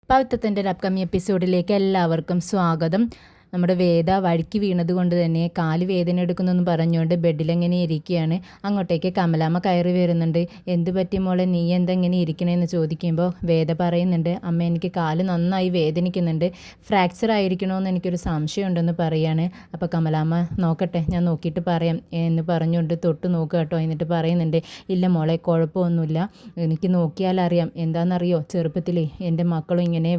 പവിത്രത്തിൻ്റെ ഒരു അപ്കമിങ് എപ്പിസോഡിലേക്ക് എല്ലാവർക്കും സ്വാഗതം. നമ്മുടെ വേദ വഴുക്കി വീണത് കൊണ്ട് തന്നെ കാല് വേദന എടുക്കുന്നെന്ന് പറഞ്ഞുകൊണ്ട് ബെഡിലെങ്ങനെ ഇരിക്കുകയാണ്. അങ്ങോട്ടേക്ക് കമലാമ്മ കയറി വരുന്നുണ്ട്. എന്ത് പറ്റി മോളെ, നീ എന്തെങ്ങനെ ഇരിക്കണേന്ന് ചോദിക്കുമ്പോൾ വേദ പറയുന്നുണ്ട്, അമ്മ എനിക്ക് കാല് നന്നായി വേദനിക്കുന്നുണ്ട്, ഫ്രാക്ചർ ആയിരിക്കണമെന്ന് എനിക്കൊരു സംശയമുണ്ടെന്ന് പറയാണ്. അപ്പോൾ കമലാമ്മ നോക്കട്ടെ, ഞാൻ നോക്കിയിട്ട് പറയാം എന്ന് പറഞ്ഞുകൊണ്ട് തൊട്ട് നോക്കുക കേട്ടോ. എന്നിട്ട് പറയുന്നുണ്ട്, ഇല്ല മോളെ കുഴപ്പമൊന്നുമില്ല, എനിക്ക് നോക്കിയാലറിയാം. എന്താണെന്നറിയോ, ചെറുപ്പത്തിൽ എൻ്റെ മക്കളും ഇങ്ങനെ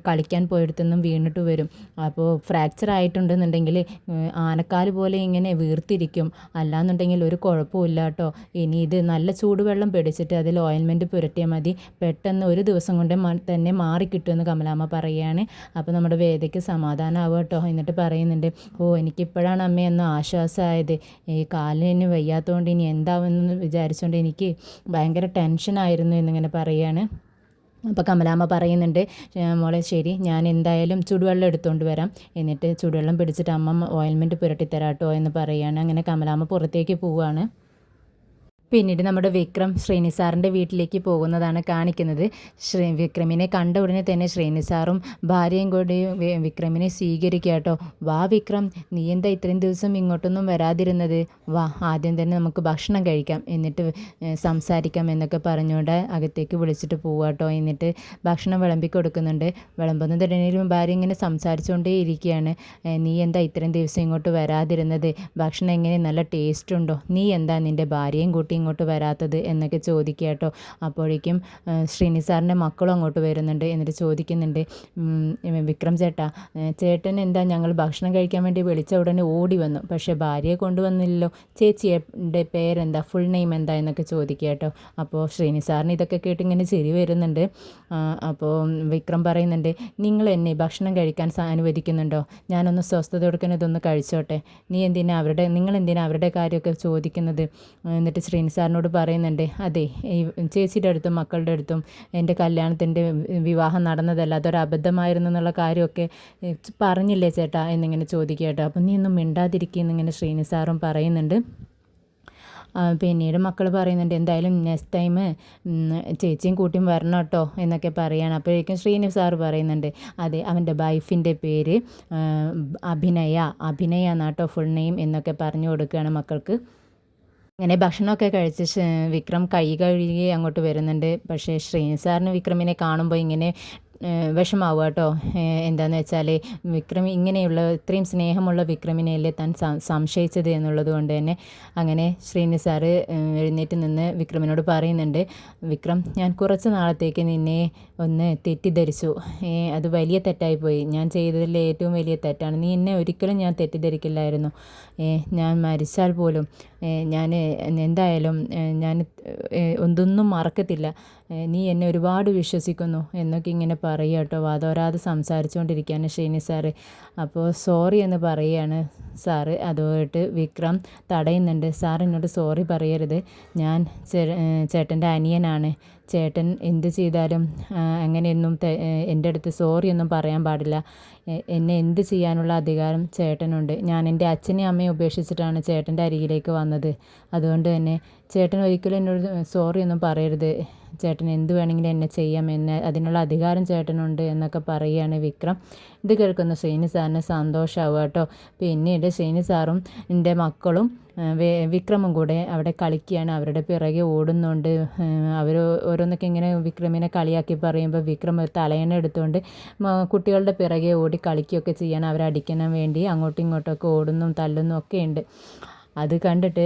കളിക്കാൻ പോയിടത്തൊന്നും വീണിട്ട് വരും. അപ്പോൾ ഫ്രാക്ചർ ആയിട്ടുണ്ടെന്നുണ്ടെങ്കിൽ ആനക്കാല് പോലെ ഇങ്ങനെ വീർത്തിരിക്കും, അല്ലാന്നുണ്ടെങ്കിൽ ഒരു കുഴപ്പമില്ല കേട്ടോ. ഇനി ഇത് നല്ല ചൂടുവെള്ളം പിടിച്ചിട്ട് അതിൽ ഓയിൻമെൻറ്റ് പുരട്ടിയാൽ മതി, പെട്ടെന്ന് ഒരു ദിവസം കൊണ്ട് തന്നെ മാറിക്കിട്ടുമെന്ന് കമലാമ്മ പറയുകയാണ്. അപ്പോൾ നമ്മുടെ വേദയ്ക്ക് സമാധാനമാവുക കേട്ടോ. എന്നിട്ട് പറയുന്നുണ്ട്, എനിക്കിപ്പോഴാണ് അമ്മ എന്ന് ആശ്വാസമായത്. ഈ കാലിന് വയ്യാത്തതുകൊണ്ട് ഇനി എന്താവുമെന്ന് വിചാരിച്ചുകൊണ്ട് എനിക്ക് ഭയങ്കര ടെൻഷനായിരുന്നു എന്നിങ്ങനെ പറയുകയാണ്. അപ്പോൾ കമലാമ്മ പറയുന്നുണ്ട്, മോളെ ശരി, ഞാൻ എന്തായാലും ചൂടുവെള്ളം എടുത്തുകൊണ്ട് വരാം, എന്നിട്ട് ചൂടുവെള്ളം പിടിച്ചിട്ട് അമ്മ ഓയിൽമെൻറ്റ് പുരട്ടിത്തരാട്ടോ എന്ന് പറയുകയാണ്. അങ്ങനെ കമലാമ്മ പുറത്തേക്ക് പോവുകയാണ്. പിന്നീട് നമ്മുടെ വിക്രം ശ്രീനിസാറിൻ്റെ വീട്ടിലേക്ക് പോകുന്നതാണ് കാണിക്കുന്നത്. വിക്രമിനെ കണ്ട ഉടനെ തന്നെ ശ്രീനിസാറും ഭാര്യയും കൂടി വിക്രമിനെ സ്വീകരിക്കുക കേട്ടോ. വാ വിക്രം, നീ എന്താ ഇത്രയും ദിവസം ഇങ്ങോട്ടൊന്നും വരാതിരുന്നത്? വാ, ആദ്യം തന്നെ നമുക്ക് ഭക്ഷണം കഴിക്കാം, എന്നിട്ട് സംസാരിക്കാം എന്നൊക്കെ പറഞ്ഞുകൊണ്ട് അകത്തേക്ക് വിളിച്ചിട്ട് പോവുക കേട്ടോ. എന്നിട്ട് ഭക്ഷണം വിളമ്പി കൊടുക്കുന്നുണ്ട്. വിളമ്പുന്നതിനിടയിലും ഭാര്യ ഇങ്ങനെ സംസാരിച്ചുകൊണ്ടേ ഇരിക്കുകയാണ്. നീ എന്താ ഇത്രയും ദിവസം ഇങ്ങോട്ട് വരാതിരുന്നത്? ഭക്ഷണം എങ്ങനെ, നല്ല ടേസ്റ്റ് ഉണ്ടോ? നീ എന്താ നിൻ്റെ ഭാര്യയും കൂട്ടി ഇങ്ങോട്ട് വരാത്തത് എന്നൊക്കെ ചോദിക്കുക കേട്ടോ. അപ്പോഴേക്കും ശ്രീനിസാറിൻ്റെ മക്കളും അങ്ങോട്ട് വരുന്നുണ്ട്. എന്നിട്ട് ചോദിക്കുന്നുണ്ട്, വിക്രം ചേട്ടൻ എന്താ, ഞങ്ങൾ ഭക്ഷണം കഴിക്കാൻ വേണ്ടി വിളിച്ച ഉടനെ ഓടി വന്നു, പക്ഷേ ഭാര്യയെ കൊണ്ടുവന്നില്ലല്ലോ, ചേച്ചിയുടെ പേരെന്താ, ഫുൾ നെയിം എന്താ എന്നൊക്കെ ചോദിക്കുക കേട്ടോ. അപ്പോൾ ശ്രീനിസാറിന് ഇതൊക്കെ കേട്ട് ഇങ്ങനെ ചിരി വരുന്നുണ്ട്. അപ്പോൾ വിക്രം പറയുന്നുണ്ട്, നിങ്ങൾ എന്നെ ഭക്ഷണം കഴിക്കാൻ അനുവദിക്കുന്നുണ്ടോ? ഞാനൊന്ന് സ്വസ്ഥത കൊടുക്കാൻ ഇതൊന്ന് കഴിച്ചോട്ടെ. നിങ്ങൾ എന്തിനാ അവരുടെ കാര്യമൊക്കെ ചോദിക്കുന്നത്? എന്നിട്ട് ശ്രീനിസാറിനോട് പറയുന്നുണ്ട്, അതെ, ഈ ചേച്ചിയുടെ അടുത്തും മക്കളുടെ അടുത്തും എൻ്റെ കല്യാണത്തിൻ്റെ വിവാഹം നടന്നതല്ല, അതൊരു അബദ്ധമായിരുന്നു എന്നുള്ള കാര്യമൊക്കെ പറഞ്ഞില്ലേ ചേട്ടാ എന്നിങ്ങനെ ചോദിക്കുക കേട്ടോ. അപ്പം നീ ഒന്നും മിണ്ടാതിരിക്കുന്നിങ്ങനെ ശ്രീനിസാറും പറയുന്നുണ്ട്. പിന്നീട് മക്കൾ പറയുന്നുണ്ട്, എന്തായാലും നെക്സ്റ്റ് ടൈം ചേച്ചിയും കൂട്ടിയും വരണം കേട്ടോ എന്നൊക്കെ പറയുകയാണ്. അപ്പോഴേക്കും ശ്രീനിസാർ പറയുന്നുണ്ട്, അതെ, അവൻ്റെ വൈഫിൻ്റെ പേര് അഭിനയ എന്നാട്ടോ ഫുൾ നെയിം എന്നൊക്കെ പറഞ്ഞു കൊടുക്കുകയാണ് മക്കൾക്ക്. അങ്ങനെ ഭക്ഷണമൊക്കെ കഴിച്ച് വിക്രം കൈ കഴുകി അങ്ങോട്ട് വരുന്നുണ്ട്. പക്ഷേ ശ്രീനിസാറിന് വിക്രമിനെ കാണുമ്പോൾ ഇങ്ങനെ വിഷമാവുക കേട്ടോ. എന്താണെന്ന് വെച്ചാൽ വിക്രം ഇങ്ങനെയുള്ള ഇത്രയും സ്നേഹമുള്ള വിക്രമിനെയല്ലേ താൻ സംശയിച്ചത് എന്നുള്ളത് കൊണ്ട് തന്നെ അങ്ങനെ ശ്രീനിസാർ എഴുന്നേറ്റ് നിന്ന് വിക്രമിനോട് പറയുന്നുണ്ട്, വിക്രം, ഞാൻ കുറച്ച് നാളത്തേക്ക് നിന്നെ ഒന്ന് തെറ്റിദ്ധരിച്ചു. അത് വലിയ തെറ്റായിപ്പോയി, ഞാൻ ചെയ്തതിൽ ഏറ്റവും വലിയ തെറ്റാണ്. നീ എന്നെ ഒരിക്കലും ഞാൻ തെറ്റിദ്ധരിക്കില്ലായിരുന്നു. ഞാൻ മരിച്ചാൽ പോലും ഞാൻ എന്തായാലും ഞാൻ ഒന്നും മറക്കത്തില്ല. നീ എന്നെ ഒരുപാട് വിശ്വസിക്കുന്നു എന്നൊക്കെ ഇങ്ങനെ പറയുക കേട്ടോ. വാതോരാതെ സംസാരിച്ചുകൊണ്ടിരിക്കുകയാണ് ശ്രീനിസാറ്. അപ്പോൾ സോറി എന്ന് പറയുകയാണ് സാറ്. അതുമായിട്ട് വിക്രം തടയുന്നുണ്ട്. സാർ എന്നോട് സോറി പറയരുത്, ഞാൻ ചേട്ടൻ്റെ അനിയനാണ്. ചേട്ടൻ എന്ത് ചെയ്താലും അങ്ങനെയൊന്നും എൻ്റെ അടുത്ത് സോറിയൊന്നും പറയാൻ പാടില്ല. എന്നെ എന്ത് ചെയ്യാനുള്ള അധികാരം ചേട്ടനുണ്ട്. ഞാൻ എൻ്റെ അച്ഛനെയും അമ്മയും ഉപേക്ഷിച്ചിട്ടാണ് ചേട്ടൻ്റെ അരികിലേക്ക് വന്നത്. അതുകൊണ്ട് തന്നെ ചേട്ടൻ ഒരിക്കലും എന്നോട് സോറിയൊന്നും പറയരുത്. ചേട്ടൻ എന്ത് വേണമെങ്കിലും എന്നെ ചെയ്യാം, അതിനുള്ള അധികാരം ചേട്ടനുണ്ട് എന്നൊക്കെ പറയുകയാണ് വിക്രം. ഇത് കേൾക്കുന്ന ശ്രീനിസാറിന് സന്തോഷമാവുക കേട്ടോ. പിന്നീട് ശ്രീനിസാറും എൻ്റെ മക്കളും വിക്രമും കൂടെ അവിടെ കളിക്കുകയാണ്. അവരുടെ പിറകെ ഓടുന്നുണ്ട്. അവർ ഓരോന്നൊക്കെ ഇങ്ങനെ വിക്രമിനെ കളിയാക്കി പറയുമ്പോൾ വിക്രം ഒരു തലയണ എടുത്തുകൊണ്ട് കുട്ടികളുടെ പിറകെ ഓടി കളിക്കുകയൊക്കെ ചെയ്യാൻ, അവരെ അടിക്കാൻ വേണ്ടി അങ്ങോട്ടും ഇങ്ങോട്ടൊക്കെ ഓടുന്നും തല്ലുന്നും ഒക്കെ ഉണ്ട്. അത് കണ്ടിട്ട്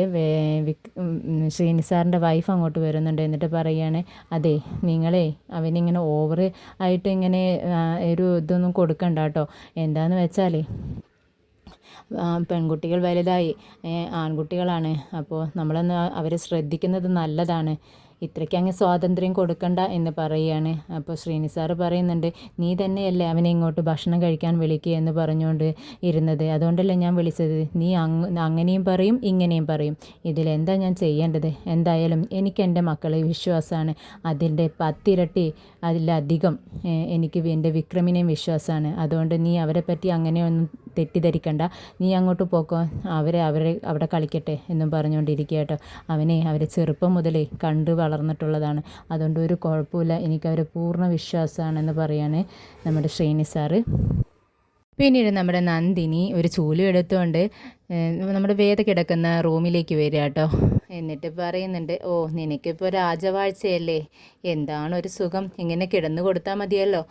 ശ്രീനിസാറിൻ്റെ വൈഫ് അങ്ങോട്ട് വരുന്നുണ്ട്. എന്നിട്ട് പറയുകയാണ്, അതെ, നിങ്ങളെ അവനിങ്ങനെ ഓവർ ആയിട്ട് ഇങ്ങനെ ഒരു ഇതൊന്നും കൊടുക്കണ്ട കേട്ടോ. എന്താണെന്ന് വെച്ചാൽ പെൺകുട്ടികൾ വലുതായി, ആൺകുട്ടികളാണ്. അപ്പോൾ നമ്മളൊന്ന് അവരെ ശ്രദ്ധിക്കുന്നത് നല്ലതാണ്. ഇത്രയ്ക്ക് അങ്ങ് സ്വാതന്ത്ര്യം കൊടുക്കണ്ട എന്ന് പറയുകയാണ്. അപ്പോൾ ശ്രീനിസാർ പറയുന്നുണ്ട്, നീ തന്നെയല്ലേ അവനെ ഇങ്ങോട്ട് ഭക്ഷണം കഴിക്കാൻ വിളിക്കുക എന്ന് പറഞ്ഞുകൊണ്ട് ഇരുന്നത്, അതുകൊണ്ടല്ലേ ഞാൻ വിളിച്ചത്. നീ അങ്ങനെയും പറയും ഇങ്ങനെയും പറയും, ഇതിലെന്താ ഞാൻ ചെയ്യേണ്ടത്? എന്തായാലും എനിക്ക് എൻ്റെ മക്കളെ വിശ്വാസമാണ്, അതിൻ്റെ 10 ഇരട്ടി അതിലധികം എനിക്ക് എൻ്റെ വിക്രമിനെയും വിശ്വാസമാണ്. അതുകൊണ്ട് നീ അവരെ പറ്റി അങ്ങനെയൊന്നും തെറ്റിദ്ധരിക്കണ്ട, നീ അങ്ങോട്ട് പോക്കോ, അവരെ അവിടെ കളിക്കട്ടെ എന്നും പറഞ്ഞുകൊണ്ടിരിക്കുക കേട്ടോ. അവരെ ചെറുപ്പം മുതലേ കണ്ട് വളർന്നിട്ടുള്ളതാണ്, അതുകൊണ്ട് ഒരു കുഴപ്പമില്ല, എനിക്കവരെ പൂർണ്ണ വിശ്വാസമാണെന്ന് പറയാണ് നമ്മുടെ ശ്രീനി സാറ്. പിന്നീട് നമ്മുടെ നന്ദിനി ഒരു ചൂലും എടുത്തുകൊണ്ട് നമ്മുടെ വേദ കിടക്കുന്ന റൂമിലേക്ക് വരിക കേട്ടോ. എന്നിട്ട് പറയുന്നുണ്ട്, ഓ നിനക്കിപ്പോൾ രാജവാഴ്ചയല്ലേ, എന്താണ് ഒരു സുഖം, ഇങ്ങനെ കിടന്നു കൊടുത്താൽ മതിയല്ലോ.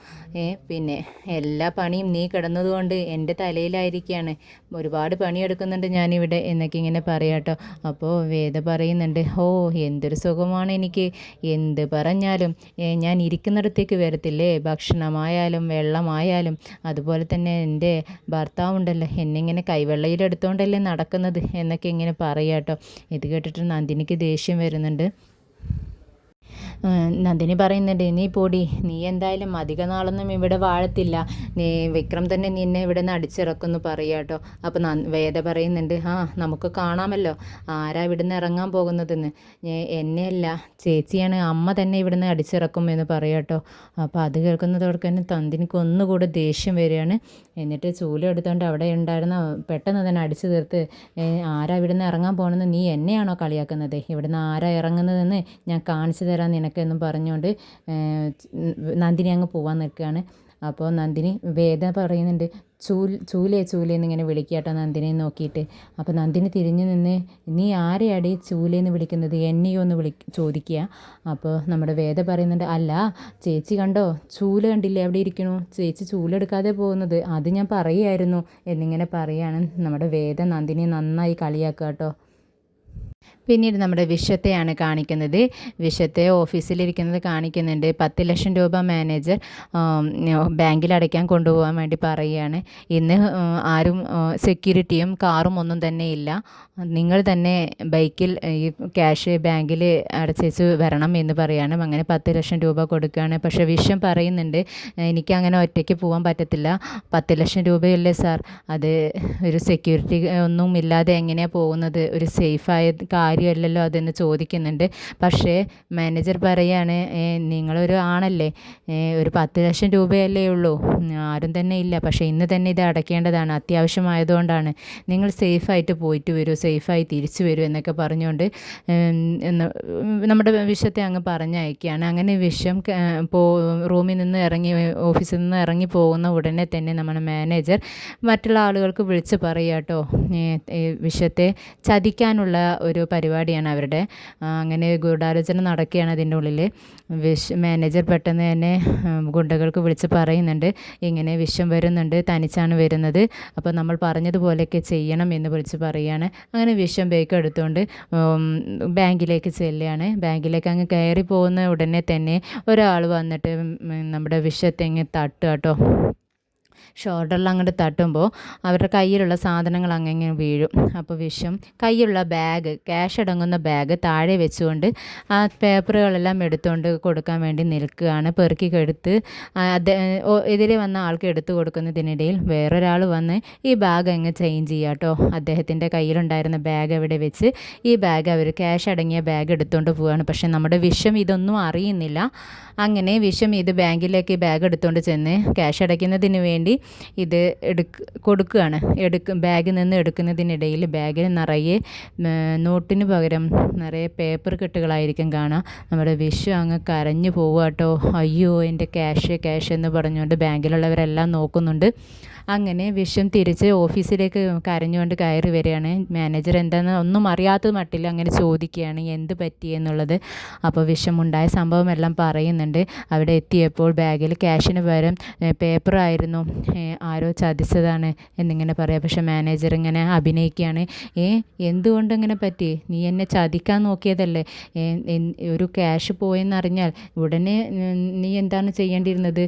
പിന്നെ എല്ലാ പണിയും നീ കിടന്നതുകൊണ്ട് എൻ്റെ തലയിലായിരിക്കുകയാണ്, ഒരുപാട് പണിയെടുക്കുന്നുണ്ട് ഞാനിവിടെ എന്നൊക്കെ ഇങ്ങനെ പറയാം കേട്ടോ. അപ്പോൾ വേദ പറയുന്നുണ്ട്, ഓ എന്തൊരു സുഖമാണ് എനിക്ക്, എന്ത് പറഞ്ഞാലും ഞാൻ ഇരിക്കുന്നിടത്തേക്ക് വരത്തില്ലേ, ഭക്ഷണമായാലും വെള്ളമായാലും. അതുപോലെ തന്നെ എൻ്റെ ഭർത്താവുണ്ടല്ലോ, എന്നെ ഇങ്ങനെ കൈവെള്ളയിലെടുത്തോണ്ടല്ലേ നടക്കുന്നത് എന്നൊക്കെ ഇങ്ങനെ പറയാം കേട്ടോ. ഇത് കേട്ടിട്ട് നന്ദിനിക്ക് ദേഷ്യം വരുന്നുണ്ട്. നന്ദിനി പറയുന്നുണ്ട്, നീ പൊടി, നീ എന്തായാലും അധിക നാളൊന്നും ഇവിടെ വാഴത്തില്ല, വിക്രം തന്നെ നിന്നെ ഇവിടെ നിന്ന് അടിച്ചിറക്കുമെന്ന് പറയുക കേട്ടോ. അപ്പോൾ വേദ പറയുന്നുണ്ട്, നമുക്ക് കാണാമല്ലോ ആരാ ഇവിടുന്ന് ഇറങ്ങാൻ പോകുന്നതെന്ന്, എന്നെയല്ല ചേച്ചിയാണ്, അമ്മ തന്നെ ഇവിടുന്ന് അടിച്ചിറക്കും എന്ന് പറയാം കേട്ടോ. അപ്പോൾ അത് കേൾക്കുന്നതോടൊക്കെ തന്നെ നന്ദിനിക്ക് ഒന്നുകൂടെ ദേഷ്യം വരികയാണ്. എന്നിട്ട് ചൂലും എടുത്തുകൊണ്ട് അവിടെ ഉണ്ടായിരുന്ന പെട്ടെന്ന് തന്നെ അടിച്ചു തീർത്ത്, ആരാ ഇവിടുന്ന് ഇറങ്ങാൻ പോകണമെന്ന് നീ എന്നെയാണോ കളിയാക്കുന്നത്, ഇവിടുന്ന് ആരാ ഇറങ്ങുന്നതെന്ന് ഞാൻ കാണിച്ചു തരാം നിനക്കെന്നും പറഞ്ഞുകൊണ്ട് നന്ദിനി അങ്ങ് പോവാൻ നിൽക്കുകയാണ്. അപ്പോൾ നന്ദിനി വേദ പറയുന്നുണ്ട്, ചൂലേ എന്നിങ്ങനെ വിളിക്കാട്ടോ നന്ദിനെ നോക്കിയിട്ട്. അപ്പോൾ നന്ദിനി തിരിഞ്ഞു നിന്ന്, നീ ആരെയാടി ചൂലേന്ന് വിളിക്കുന്നത്, എന്നെയോ എന്ന് ചോദിക്കുക. അപ്പോൾ നമ്മുടെ വേദ പറയുന്നുണ്ട്, അല്ല ചേച്ചി കണ്ടോ, ചൂല് കണ്ടില്ലേ അവിടെ ഇരിക്കണു, ചേച്ചി ചൂലെടുക്കാതെ പോകുന്നത്, അത് ഞാൻ പറയുമായിരുന്നു എന്നിങ്ങനെ പറയാണ് നമ്മുടെ വേദ നന്ദിനെ നന്നായി കളിയാക്കുക കേട്ടോ. പിന്നീട് നമ്മുടെ വിശ്വത്തെയാണ് കാണിക്കുന്നത്. വിശ്വത്തെ ഓഫീസിലിരിക്കുന്നത് കാണിക്കുന്നുണ്ട്. 10 ലക്ഷം രൂപ മാനേജർ ബാങ്കിൽ അടയ്ക്കാൻ കൊണ്ടുപോകാൻ വേണ്ടി പറയുകയാണ്. ഇന്ന് ആരും സെക്യൂരിറ്റിയും കാറും ഒന്നും തന്നെ ഇല്ല, നിങ്ങൾ തന്നെ ബൈക്കിൽ ഈ ക്യാഷ് ബാങ്കിൽ അടച്ചേച്ച് വരണം എന്ന് പറയാണ്. അങ്ങനെ 10 ലക്ഷം രൂപ കൊടുക്കുകയാണ്. പക്ഷേ വിശ്വം പറയുന്നുണ്ട്, എനിക്കങ്ങനെ ഒറ്റയ്ക്ക് പോകാൻ പറ്റത്തില്ല, 10 ലക്ഷം രൂപയല്ലേ സാർ, അത് ഒരു സെക്യൂരിറ്റി ഒന്നും ഇല്ലാതെ എങ്ങനെയാണ് പോകുന്നത്, ഒരു സേഫായ കാര്യമല്ലല്ലോ അതെന്ന് ചോദിക്കുന്നുണ്ട്. പക്ഷേ മാനേജർ പറയാണ്, നിങ്ങളൊരു ആണല്ലേ, ഒരു 10 ലക്ഷം രൂപയല്ലേ ഉള്ളൂ, ആരും തന്നെ ഇല്ല, പക്ഷേ ഇന്ന് തന്നെ ഇത് അടയ്ക്കേണ്ടതാണ്, അത്യാവശ്യമായതുകൊണ്ടാണ്, നിങ്ങൾ സേഫായിട്ട് പോയിട്ട് വരൂ, സേഫായി തിരിച്ചു വരൂ എന്നൊക്കെ പറഞ്ഞുകൊണ്ട് നമ്മുടെ വിശ്വത്തെ അങ്ങ് പറഞ്ഞയക്കുകയാണ്. അങ്ങനെ വിശ്വം റൂമിൽ നിന്ന് ഇറങ്ങി, ഓഫീസിൽ നിന്ന് ഇറങ്ങി പോകുന്ന ഉടനെ തന്നെ നമ്മുടെ മാനേജർ മറ്റുള്ള ആളുകൾക്ക് വിളിച്ച് പറയുക കേട്ടോ, വിശ്വത്തെ ചതിക്കാനുള്ള ഒരു പരിപാടിയാണ് അവരുടെ. അങ്ങനെ ഗൂഢാലോചന നടക്കുകയാണ് അതിൻ്റെ ഉള്ളിൽ. മാനേജർ പെട്ടെന്ന് തന്നെ ഗുണ്ടകൾക്ക് വിളിച്ച് പറയുന്നുണ്ട്, ഇങ്ങനെ വിശ്വം വരുന്നുണ്ട്, തനിച്ചാണ് വരുന്നത്, അപ്പോൾ നമ്മൾ പറഞ്ഞതുപോലെയൊക്കെ ചെയ്യണം എന്ന് വിളിച്ച് പറയുകയാണ്. അങ്ങനെ വിശ്വം ബേക്ക് എടുത്തുകൊണ്ട് ബാങ്കിലേക്ക് ചെല്ലുകയാണ്. ബാങ്കിലേക്ക് അങ്ങ് കയറി പോകുന്ന ഉടനെ തന്നെ ഒരാൾ വന്നിട്ട് നമ്മുടെ വിശ്വത്തെങ്ങ് തട്ടുക കേട്ടോ. ഷോൾഡറിൽ അങ്ങോട്ട് തട്ടുമ്പോൾ അവരുടെ കയ്യിലുള്ള സാധനങ്ങൾ അങ്ങനെ വീഴും. അപ്പോൾ വിശ്വം കയ്യിലുള്ള ബാഗ്, ക്യാഷ് അടങ്ങുന്ന ബാഗ് താഴെ വെച്ചുകൊണ്ട് ആ പേപ്പറുകളെല്ലാം എടുത്തുകൊണ്ട് കൊടുക്കാൻ വേണ്ടി നിൽക്കുകയാണ്. പെറുക്കി എടുത്ത് എതിരെ വന്ന ആൾക്ക് എടുത്തു കൊടുക്കുന്നതിനിടയിൽ വേറൊരാൾ വന്ന് ഈ ബാഗ് അങ്ങ് ചേഞ്ച് ചെയ്യുക കേട്ടോ. അദ്ദേഹത്തിൻ്റെ കയ്യിലുണ്ടായിരുന്ന ബാഗ് അവിടെ വെച്ച് ഈ ബാഗ് അവർ ക്യാഷ് അടങ്ങിയ ബാഗ് എടുത്തുകൊണ്ട് പോവുകയാണ്. പക്ഷേ നമ്മുടെ വിശ്വം ഇതൊന്നും അറിയുന്നില്ല. അങ്ങനെ വിശ്വം ഇത് ബാങ്കിലേക്ക് ബാഗ് എടുത്തുകൊണ്ട് ചെന്ന് ക്യാഷ് അടയ്ക്കുന്നതിന് വേണ്ടി ഇത് കൊടുക്കുകയാണ്. ബാഗിൽ നിന്ന് എടുക്കുന്നതിനിടയിൽ ബാഗിൽ നിറയെ നോട്ടിന് പകരം നിറയെ പേപ്പർ കെട്ടുകളായിരിക്കും കാണാം. നമ്മുടെ വിശ്വം അങ്ങ് കരഞ്ഞു പോവുക കേട്ടോ. അയ്യോ എൻ്റെ ക്യാഷ് എന്ന് പറഞ്ഞുകൊണ്ട് ബാങ്കിലുള്ളവരെല്ലാം നോക്കുന്നുണ്ട്. അങ്ങനെ വിശ്വം തിരിച്ച് ഓഫീസിലേക്ക് കരഞ്ഞുകൊണ്ട് കയറി വരികയാണ്. മാനേജർ എന്താണെന്ന് ഒന്നും അറിയാത്തത് മട്ടില്ല അങ്ങനെ ചോദിക്കുകയാണ് എന്ത് പറ്റിയെന്നുള്ളത്. അപ്പോൾ വിശ്വം ഉണ്ടായ സംഭവമെല്ലാം പറയുന്നുണ്ട്. അവിടെ എത്തിയപ്പോൾ ബാഗിൽ ക്യാഷിന് പകരം പേപ്പറായിരുന്നു, ആരോ ചതിച്ചതാണ് എന്നിങ്ങനെ പറയാം. പക്ഷെ മാനേജർ ഇങ്ങനെ അഭിനയിക്കുകയാണ്, എന്തുകൊണ്ടിങ്ങനെ പറ്റി, നീ എന്നെ ചതിക്കാൻ നോക്കിയതല്ലേ, ഒരു ക്യാഷ് പോയെന്നറിഞ്ഞാൽ ഉടനെ നീ എന്താണ് ചെയ്യേണ്ടിയിരുന്നത്,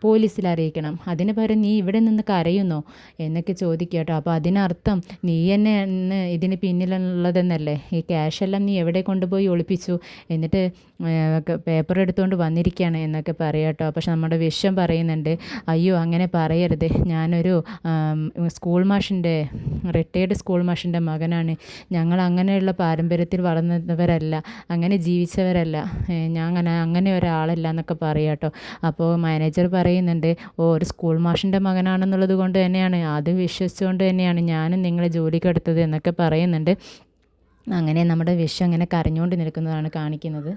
പോലീസിൽ അറിയിക്കണം, അതിന് പകരം നീ ഇവിടെ നിന്ന് കരയുന്നോ എന്നൊക്കെ ചോദിക്കുക കേട്ടോ. അപ്പോൾ അതിനർത്ഥം നീ എന്നെ ഇതിന് പിന്നിലുള്ളതെന്നല്ലേ, ഈ ക്യാഷെല്ലാം നീ എവിടെ കൊണ്ടുപോയി ഒളിപ്പിച്ചു, എന്നിട്ട് പേപ്പർ എടുത്തുകൊണ്ട് വന്നിരിക്കുകയാണ് എന്നൊക്കെ പറയാം കേട്ടോ. പക്ഷെ നമ്മുടെ വിശ്വം പറയുന്നുണ്ട്, അയ്യോ അങ്ങനെ പറയരുത്. ഞാനൊരു സ്കൂൾ മാഷിൻ്റെ റിട്ടയേർഡ് സ്കൂൾ മാഷിൻ്റെ മകനാണ്. ഞങ്ങൾ അങ്ങനെയുള്ള പാരമ്പര്യത്തിൽ വളർന്നവരല്ല, അങ്ങനെ ജീവിച്ചവരല്ല. ഞാൻ അങ്ങനെ ഒരാളല്ല എന്നൊക്കെ പറയാം കേട്ടോ. അപ്പോൾ മാനേജർ പറയുന്നുണ്ട്, ഒരു സ്കൂൾ മാഷിൻ്റെ മകനാണെന്നുള്ളത് കൊണ്ട് തന്നെയാണ്, അത് വിശ്വസിച്ചുകൊണ്ട് തന്നെയാണ് ഞാനും നിങ്ങളെ ജോലിക്കെടുത്തത് എന്നൊക്കെ പറയുന്നുണ്ട്. അങ്ങനെ നമ്മുടെ വിഷു അങ്ങനെ കരഞ്ഞുകൊണ്ട് നിൽക്കുന്നതാണ് കാണിക്കുന്നത്.